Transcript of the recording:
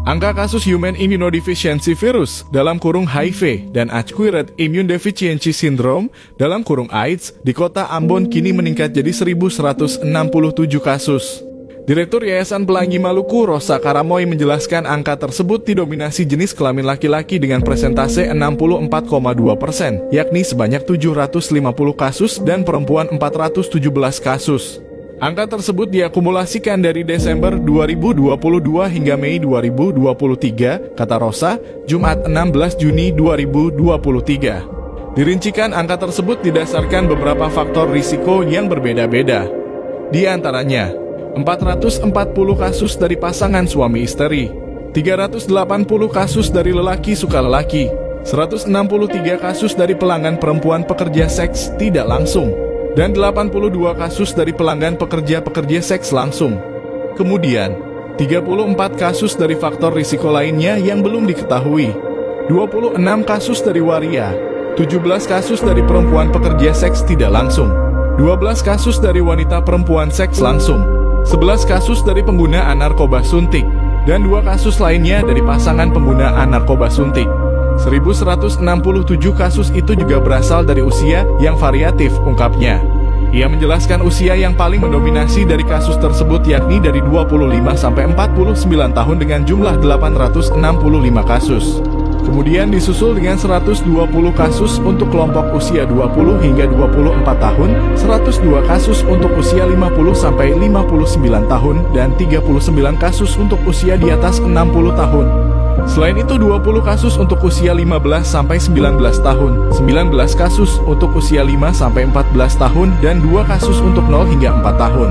Angka kasus Human Immunodeficiency Virus (HIV) dan Acquired Immune Deficiency Syndrome (AIDS) di kota Ambon kini meningkat jadi 1.167 kasus. Direktur Yayasan Pelangi Maluku, Rosa Karamoy, menjelaskan angka tersebut didominasi jenis kelamin laki-laki dengan persentase 64,2%, yakni sebanyak 750 kasus dan perempuan 417 kasus. Angka tersebut diakumulasikan dari Desember 2022 hingga Mei 2023, kata Rosa, Jumat 16 Juni 2023. Dirincikan angka tersebut didasarkan beberapa faktor risiko yang berbeda-beda. Di antaranya, 440 kasus dari pasangan suami istri, 380 kasus dari lelaki suka lelaki, 163 kasus dari pelanggan perempuan pekerja seks tidak langsung, dan 82 kasus dari pelanggan pekerja-pekerja seks langsung. Kemudian, 34 kasus dari faktor risiko lainnya yang belum diketahui, 26 kasus dari waria, 17 kasus dari perempuan pekerja seks tidak langsung, 12 kasus dari wanita perempuan seks langsung, 11 kasus dari penggunaan narkoba suntik, dan 2 kasus lainnya dari pasangan penggunaan narkoba suntik. 1.167 kasus itu juga berasal dari usia yang variatif, ungkapnya. Ia menjelaskan usia yang paling mendominasi dari kasus tersebut yakni dari 25 sampai 49 tahun dengan jumlah 865 kasus. Kemudian disusul dengan 120 kasus untuk kelompok usia 20 hingga 24 tahun, 102 kasus untuk usia 50 sampai 59 tahun, dan 39 kasus untuk usia di atas 60 tahun. Selain itu 20 kasus untuk usia 15 sampai 19 tahun, 19 kasus untuk usia 5 sampai 14 tahun, dan 2 kasus untuk 0 hingga 4 tahun.